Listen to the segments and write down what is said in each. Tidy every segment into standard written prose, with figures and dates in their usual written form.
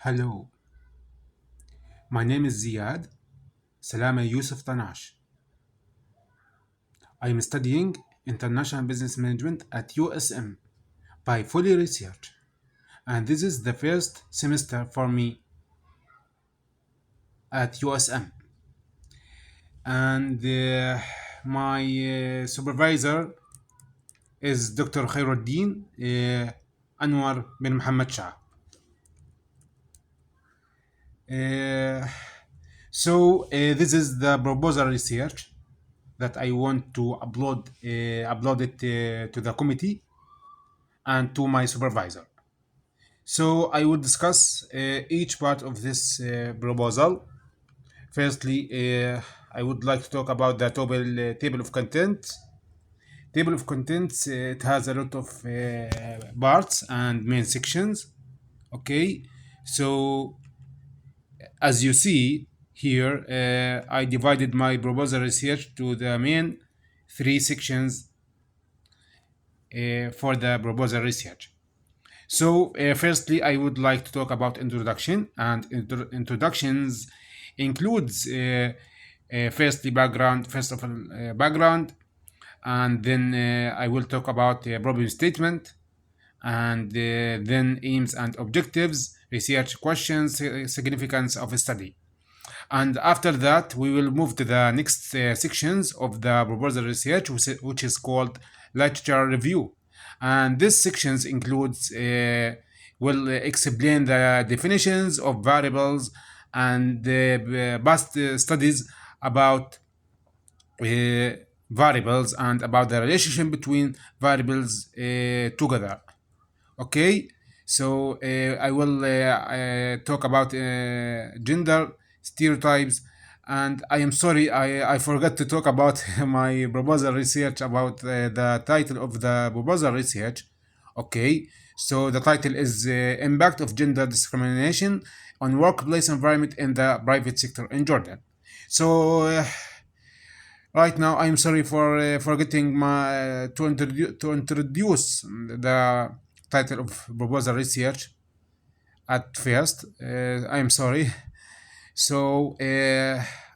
Hello, my name is Ziad, Salameh Yousef Tanash. I am studying International Business Management at USM by Fully Research, and this is the first semester for me at USM. And my supervisor is Dr. Khairuldin Anwar bin Mohammad Shah. Uh, this is the proposal research that I want to upload it to the committee and to my supervisor. So I will discuss each part of this proposal. Firstly, I would like to talk about the table of contents. Table of contents, it has a lot of parts and main sections. Okay, so as you see here, I divided my proposal research to the main three sections for the proposal research. So, firstly, I would like to talk about introduction, and introductions includes firstly background, first of all background, and then I will talk about problem statement, and then aims and objectives, research questions, significance of a study. And after that, we will move to the next sections of the proposal research, which is called literature review. And this sections includes will explain the definitions of variables and the past studies about variables and about the relationship between variables together. Okay, so I will talk about gender stereotypes, and I am sorry, I forgot to talk about my proposal research about the title of the proposal research. Okay, so the title is Impact of Gender Discrimination on Workplace Environment in the Private Sector in Jordan. So right now, I'm sorry for forgetting to introduce the title of proposal research at first. I am sorry. So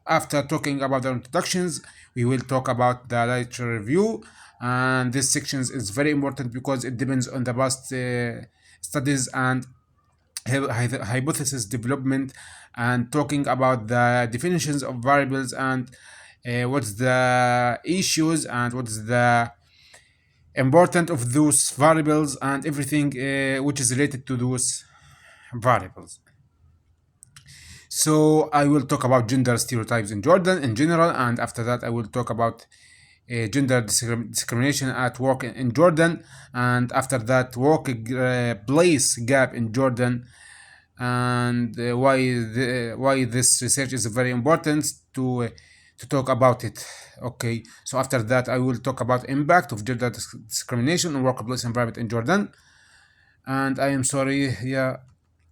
after talking about the introductions, we will talk about the literature review, and this section is very important because it depends on the past studies and hypothesis development, and talking about the definitions of variables and what's the issues and what's the important of those variables and everything which is related to those variables. So I will talk about gender stereotypes in Jordan in general, and after that I will talk about gender discrimination at work in Jordan, and after that workplace gap in Jordan, and why this research is very important to talk about it. Okay, so after that I will talk about impact of gender discrimination on workplace environment in Jordan, and I am sorry, yeah.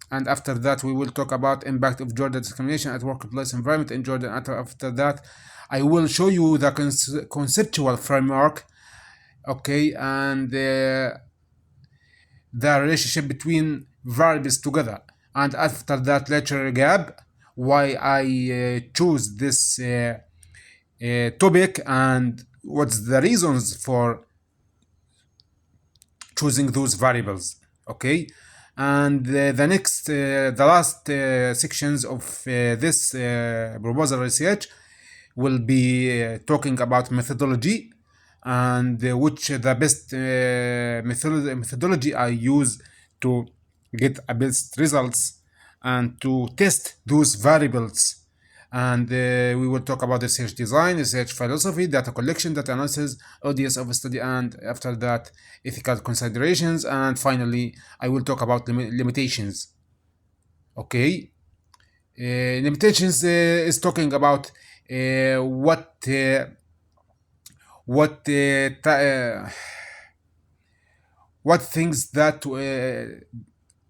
And after that we will talk about impact of gender discrimination at workplace environment in Jordan. After that I will show you the conceptual framework, okay, and the relationship between variables together. And after that lecture gap, why I choose this topic and what's the reasons for choosing those variables. Okay, and the last sections of this proposal research will be talking about methodology, and which the best methodology I use to get a best results and to test those variables. And we will talk about research design, research philosophy, data collection, data analysis, audience of study, and after that ethical considerations, and finally I will talk about limitations. Okay, limitations is talking about what what things that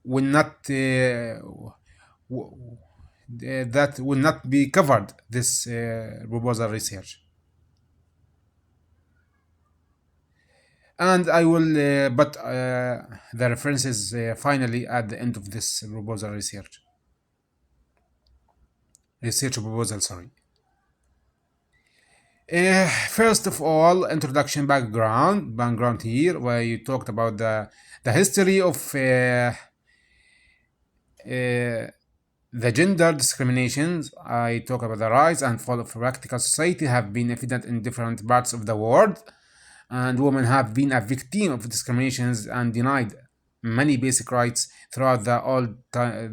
will not that will not be covered this proposal research. And I will but the references finally at the end of this proposal research. research proposal, sorry. First of all, introduction background here, where you talked about the history of uh, the gender discriminations. I talk about the rise and fall of practical society have been evident in different parts of the world, and women have been a victim of discriminations and denied many basic rights throughout the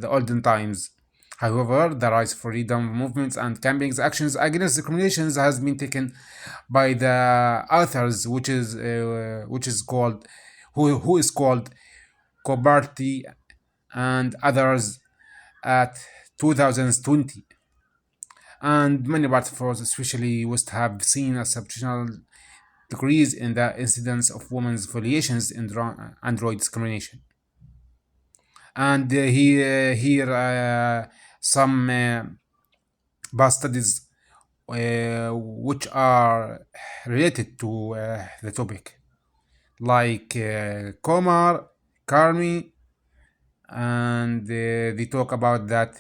olden times. However, the rise of freedom movements and campaigns actions against discriminations has been taken by the authors, which is called who is called Cobarty and others at 2020, and many parts of us, especially West, have seen a substantial decrease in the incidence of women's violations in Android discrimination. And here some past studies which are related to the topic, like Komar, Karmi, and they talk about that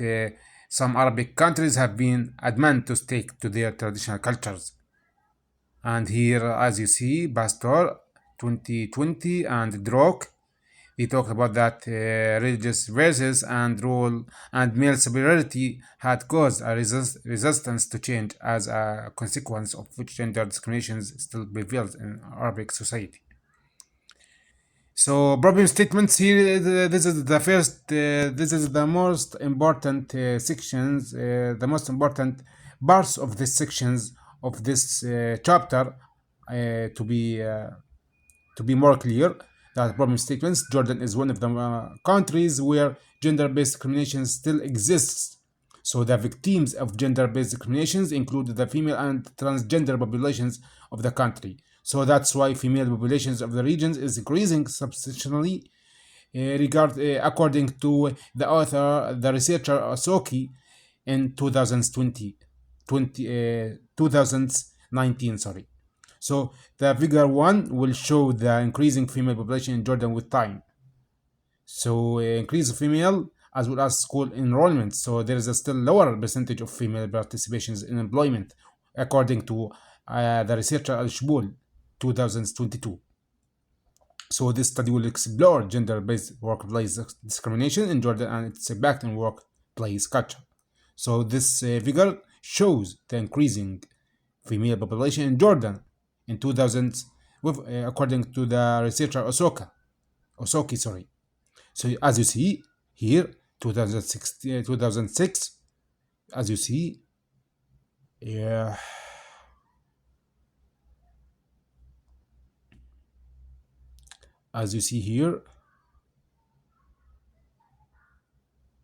some Arabic countries have been adamant to stick to their traditional cultures. And here, as you see, Pastor 2020 and Drok, they talk about that religious verses and rule and male superiority had caused a resistance to change, as a consequence of which gender discriminations still prevails in Arabic society. So problem statements here. This is the first. This is the most important sections. The most important parts of these sections of this chapter to be more clear. That problem statements. Jordan is one of the countries where gender-based discrimination still exists. So the victims of gender-based discriminations include the female and transgender populations of the country. So that's why female populations of the regions is increasing substantially. According to the author, the researcher Osoki, in 2019, sorry. So the figure 1 will show the increasing female population in Jordan with time. So increase female as well as school enrollment. So there is a still lower percentage of female participations in employment, according to the researcher Al Shbul, 2022. So this study will explore gender-based workplace discrimination in Jordan and its impact on workplace culture. So this figure shows the increasing female population in Jordan in 2000, according to the researcher Osoki, sorry. So as you see here, 2006, as you see, yeah, as you see here,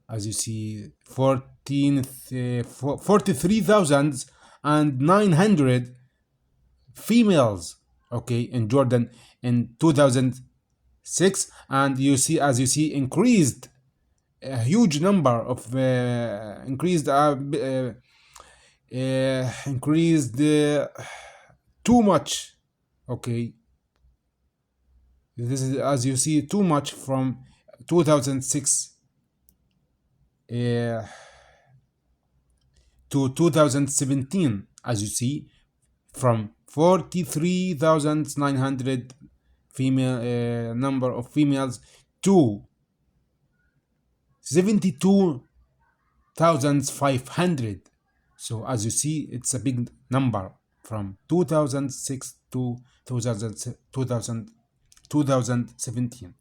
as you see, 43,900 females, okay, in Jordan in 2006, and you see, as you see, increased a huge number of increased too much, okay. This is, as you see, too much from 2006 to 2017, as you see, from 43,900 female number of females to 72,500. So as you see, it's a big number from 2006 to 2017.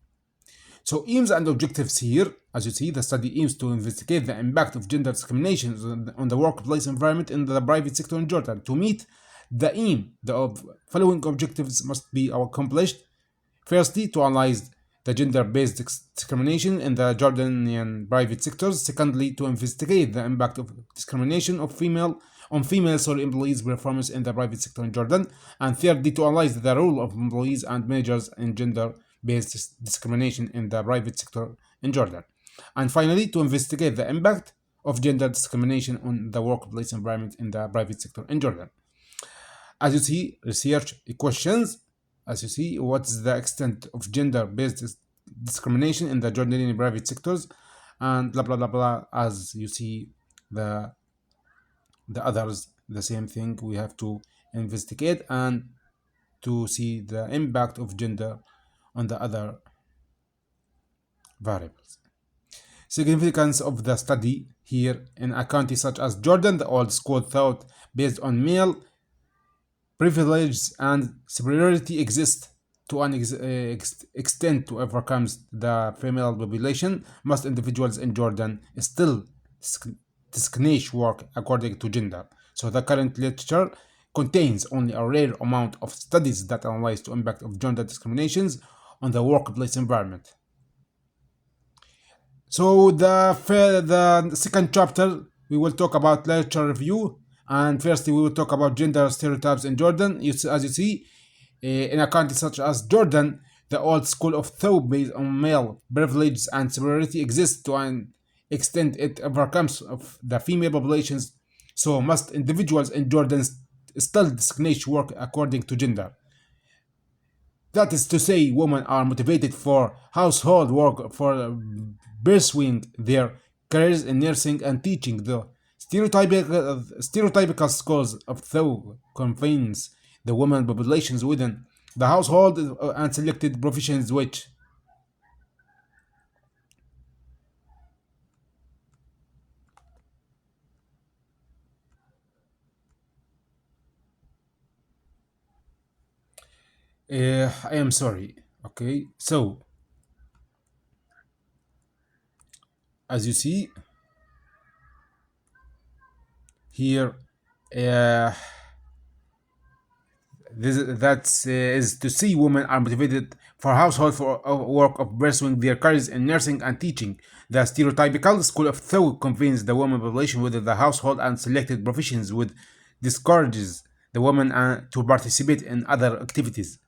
So aims and objectives here, as you see, the study aims to investigate the impact of gender discrimination on the workplace environment in the private sector in Jordan. To meet the aim, the following objectives must be accomplished. Firstly, to analyze the gender-based discrimination in the Jordanian private sectors. Secondly, to investigate the impact of discrimination of female employees' performance in the private sector in Jordan. And thirdly, to analyze the role of employees and managers in gender-based discrimination in the private sector in Jordan. And finally, to investigate the impact of gender discrimination on the workplace environment in the private sector in Jordan. As you see, research questions. As you see, what's the extent of gender-based discrimination in the Jordanian private sectors, and blah blah blah blah. As you see, the The others, the same thing. We have to investigate and to see the impact of gender on the other variables. Significance of the study here in a country such as Jordan, the old school thought based on male privilege and superiority exist to an extent to overcome the female population. Most individuals in Jordan still discriminate work according to gender. So the current literature contains only a rare amount of studies that analyze the impact of gender discriminations on the workplace environment. So the second chapter we will talk about literature review, and firstly we will talk about gender stereotypes in Jordan. As you see, in a country such as Jordan, the old school of thought based on male privilege and superiority exists to an extent it overcomes of the female populations. So most individuals in Jordan still discriminate work according to gender. That is to say, women are motivated for household work for pursuing their careers in nursing and teaching. The stereotypical schools of thought confines the women populations within the household and selected professions which I am sorry. Okay, so as you see here, uh, is to see women are motivated for household for work of pursuing their careers in nursing and teaching. The stereotypical school of thought convenes the women population within the household and selected professions, which discourages the women to participate in other activities.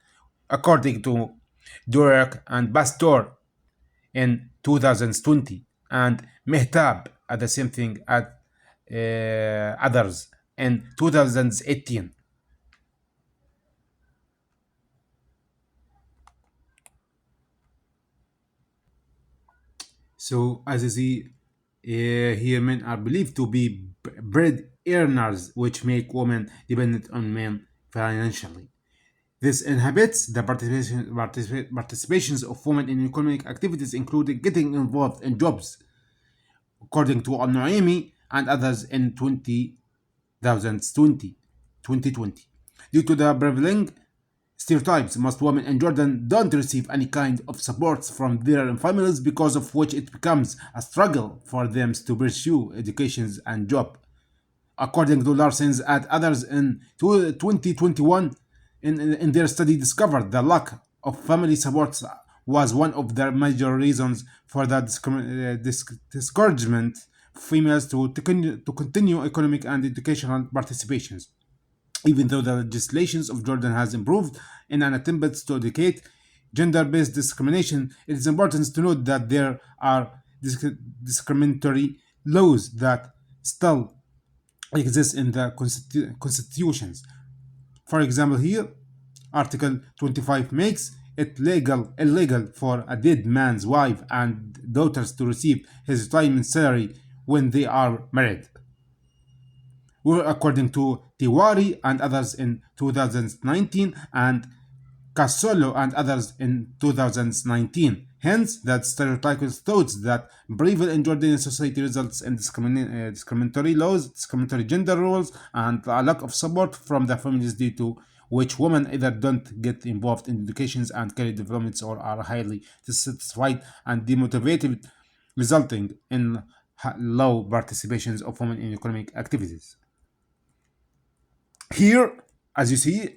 According to Durek and Pastor in 2020 and Mehtab at the same thing at others in 2018. So, as you see, here men are believed to be bread earners, which make women dependent on men financially. This inhibits the participations of women in economic activities, including getting involved in jobs, according to Al-Nuaimi and others in 2020. Due to the prevailing stereotypes, most women in Jordan don't receive any kind of support from their families, because of which it becomes a struggle for them to pursue education and job. According to Larsens and others in 2021, in their study discovered the lack of family support was one of the major reasons for the discouragement of females to continue economic and educational participations. Even though the legislation of Jordan has improved in an attempt to educate gender-based discrimination, it is important to note that there are discriminatory laws that still exist in the constitutions. For example, here, Article 25 makes it illegal for a dead man's wife and daughters to receive his retirement salary when they are married. Well, according to Tiwari and others in 2019 and Cassolo and others in 2019. Hence, that stereotypical thoughts that prevail in Jordanian society results in discriminatory laws, discriminatory gender roles, and a lack of support from the families, due to which women either don't get involved in educations and career developments or are highly dissatisfied and demotivated, resulting in low participations of women in economic activities. Here, as you see,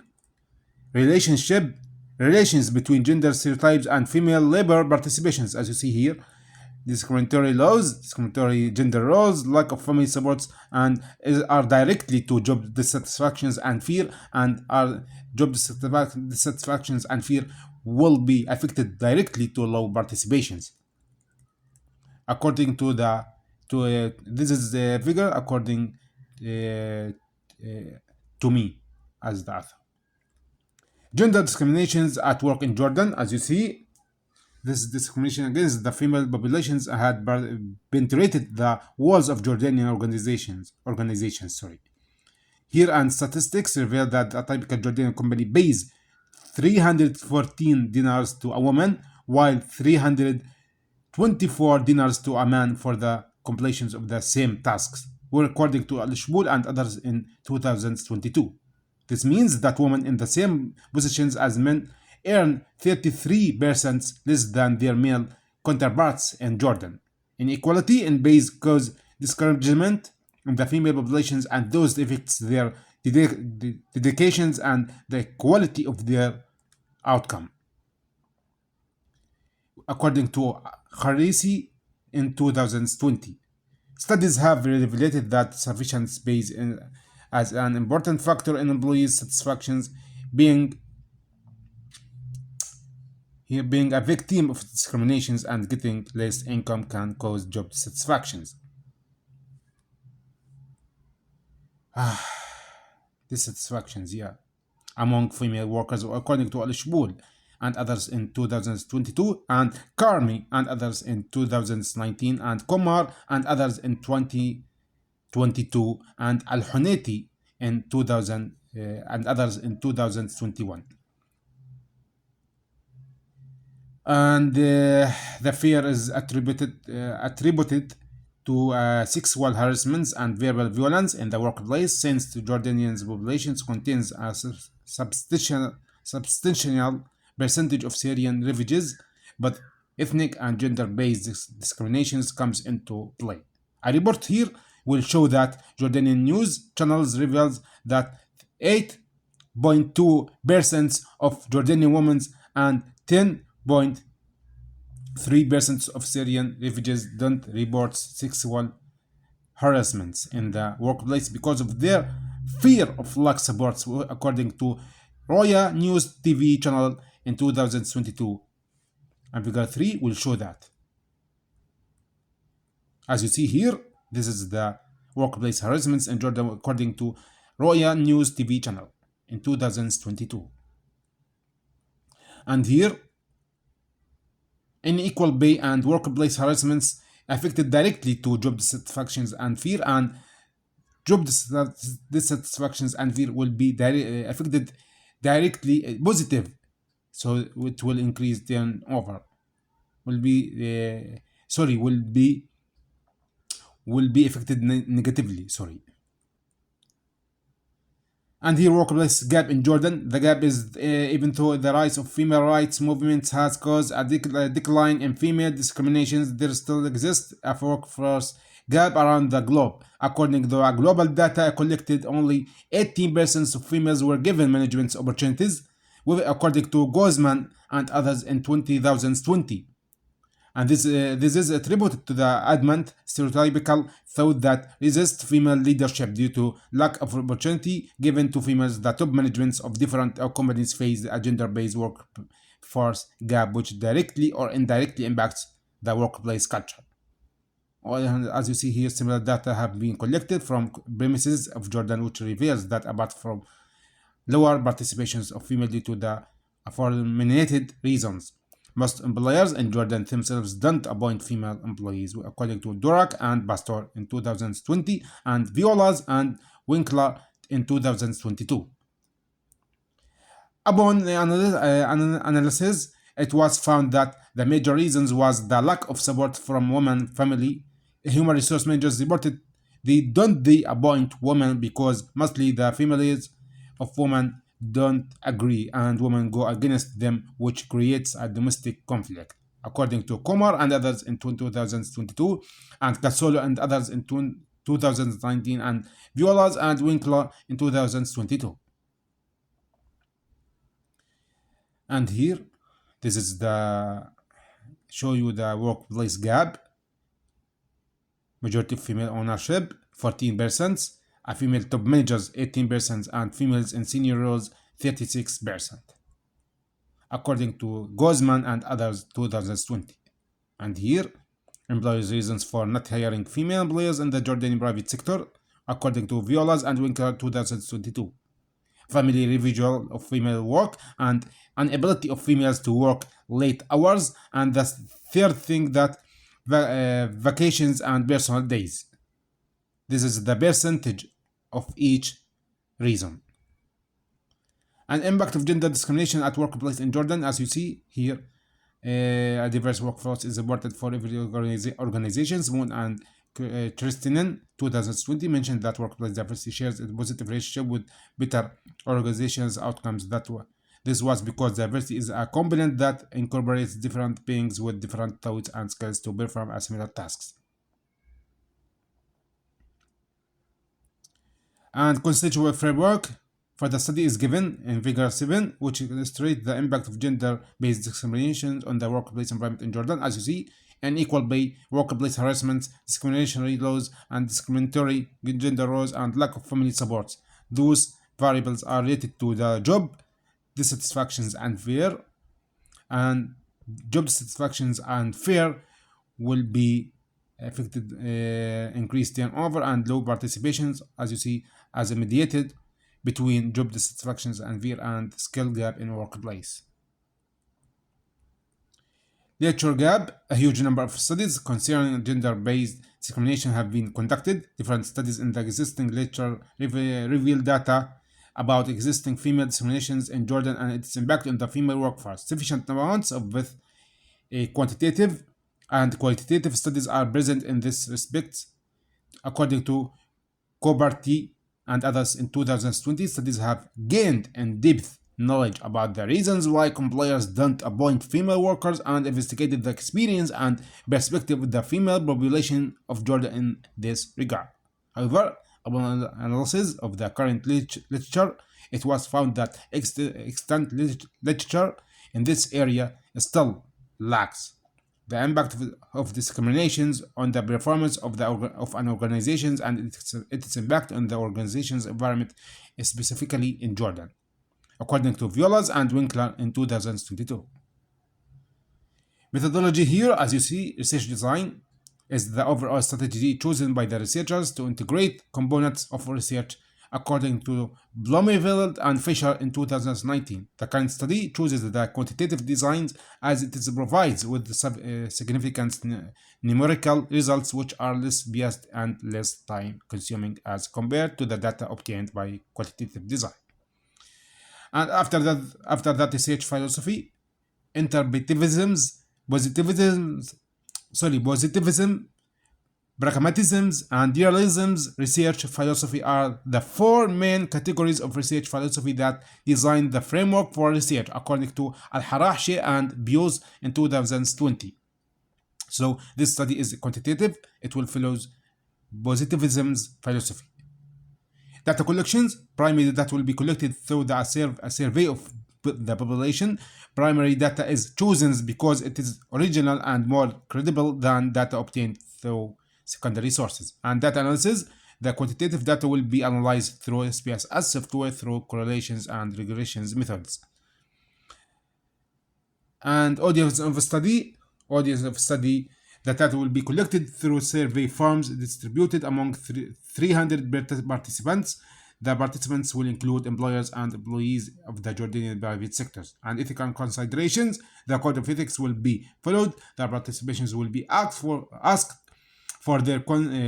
relationship relations between gender stereotypes and female labor participations, as you see here, discriminatory laws, discriminatory gender roles, lack of family supports, and are directly to job dissatisfactions and fear, and are job dissatisfactions and fear will be affected directly to low participations. According to the this is the figure according to me as the author. Gender discriminations at work in Jordan, as you see, this discrimination against the female populations had penetrated the walls of Jordanian organizations. Sorry. Here and statistics reveal that a typical Jordanian company pays 314 dinars to a woman, while 324 dinars to a man for the completions of the same tasks, were according to Al Shbul and others in 2022. This means that women in the same positions as men earn 33% less than their male counterparts in Jordan. Inequality in base cause discouragement in the female populations, and those affects their dedications and the quality of their outcome. According to Harisi in 2020, studies have revealed that sufficient space as an important factor in employees' satisfactions. Being a victim of discriminations and getting less income can cause job dissatisfactions. Dissatisfactions, yeah, among female workers, according to Al Shbul and others in 2022, and Karmi and others in 2019, and Komar and others in 2022, and Al Huneti in 2000 and others in 2021. And the fear is attributed to sexual harassment and verbal violence in the workplace, since the Jordanian's population contains a substantial percentage of Syrian refugees, but ethnic and gender-based discriminations comes into play. A report here will show that Jordanian news channels reveals that 8.2% of Jordanian women and 10.3% of Syrian refugees don't report sexual harassments in the workplace because of their fear of lack support, according to Roya News TV channel in 2022. And figure 3 will show that. As you see here, this is the workplace harassments in Jordan according to Roya News TV channel in 2022. And here, unequal pay and workplace harassments affected directly to job dissatisfactions and fear, and job dissatisfactions and fear will be affected directly positive, so it will increase turnover, will be will be affected negatively, sorry. And here, workplace gap in Jordan. The gap is even though the rise of female rights movements has caused a decline in female discriminations, there still exists a workforce gap around the globe. According to global data collected, only 18% of females were given management opportunities, according to Gozman and others in 2020. And this is attributed to the adamant stereotypical thought that resists female leadership due to lack of opportunity given to females. The top managements of different companies face a gender-based workforce gap, which directly or indirectly impacts the workplace culture. As you see here, similar data have been collected from premises of Jordan, which reveals that apart from lower participations of female due to the aforementioned reasons, most employers in Jordan themselves don't appoint female employees, according to Durak and Pastor in 2020 and Violas and Winkler in 2022. Upon analysis, it was found that the major reasons was the lack of support from women family. Human resource managers reported they appoint women because mostly the families of women don't agree and women go against them, which creates a domestic conflict, according to Komar and others in 2022, and Casolo and others in 2019, and Violas and Winkler in 2022. And here, this is the show you the workplace gap. Majority of female ownership 14%, a female top managers 18%, and females in senior roles 36%, according to Gozman and others 2020. And here, employers' reasons for not hiring female employees in the Jordanian private sector, according to Violas and Winkler 2022. Family revisual of female work and inability of females to work late hours, and the third thing that vacations and personal days. This is the percentage of each reason. And impact of gender discrimination at workplace in Jordan, as you see here, a diverse workforce is important for every organizations. Moon and Kristinen 2020 mentioned that workplace diversity shares a positive relationship with better organizations outcomes. This was because diversity is a component that incorporates different beings with different thoughts and skills to perform a similar tasks. And constituent framework for the study is given in Figure 7, which illustrates the impact of gender-based discrimination on the workplace environment in Jordan. As you see, unequal pay, workplace harassment, discriminatory laws, and discriminatory gender roles, and lack of family support. Those variables are related to the job dissatisfactions and fear, and job dissatisfactions and fear will be affected increased turnover and low participations, as you see, as a mediated between job dissatisfactions and fear and skill gap in workplace. Literature gap. A huge number of studies concerning gender-based discrimination have been conducted. Different studies in the existing literature reveal data about existing female discriminations in Jordan and its impact on the female workforce. Sufficient amounts of both quantitative and qualitative studies are present in this respect. According to Coberty and others in 2020, studies have gained in-depth knowledge about the reasons why employers don't appoint female workers and investigated the experience and perspective of the female population of Jordan in this regard. However, upon analysis of the current literature, it was found that extant literature in this area still lacks. The impact of discriminations on the performance of an organization and its impact on the organization's environment, specifically in Jordan, according to Violas and Winkler in 2022. Methodology here, as you see, research design is the overall strategy chosen by the researchers to integrate components of research according to Blomeveld and Fisher in 2019. The current study chooses the quantitative designs as it provides with significant numerical results which are less biased and less time consuming as compared to the data obtained by quantitative design. And after that research philosophy, interpretivisms, positivism, pragmatisms, and realism's research philosophy are the four main categories of research philosophy that design the framework for research, according to Al-Harashi and Bios in 2020. So this study is quantitative. It will follow positivism's philosophy. Data collections, primary data will be collected through a survey of the population. Primary data is chosen because it is original and more credible than data obtained through secondary sources. And data analysis, the quantitative data will be analyzed through SPSS software through correlations and regressions methods. And audience of study, the data will be collected through survey forms distributed among 300 participants. The participants will include employers and employees of the Jordanian private sectors. And ethical considerations, the code of ethics will be followed. The participations will be asked for their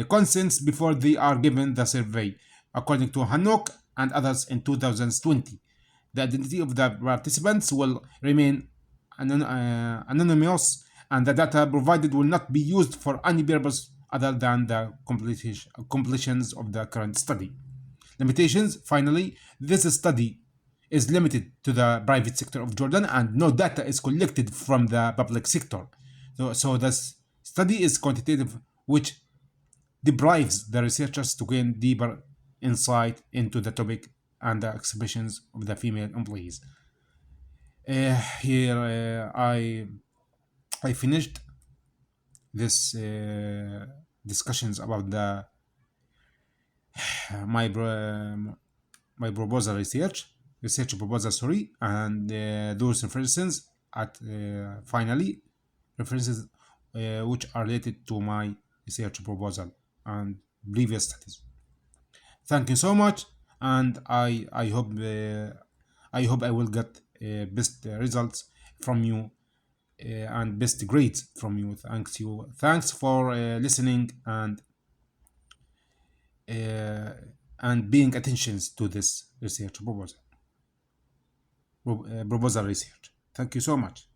consents before they are given the survey, according to Hanok and others in 2020. The identity of the participants will remain anonymous, and the data provided will not be used for any purpose other than the completions of the current study. Limitations, finally, this study is limited to the private sector of Jordan and no data is collected from the public sector. So this study is quantitative, which deprives the researchers to gain deeper insight into the topic and the expressions of the female employees. Here I finished this discussions about the my my proposal research proposal, sorry, and those references at finally references which are related to my research proposal and previous studies. Thank you so much, and I hope I will get best results from you and best grades from you. Thanks for listening, and uh, and paying attention to this research proposal research. Thank you so much.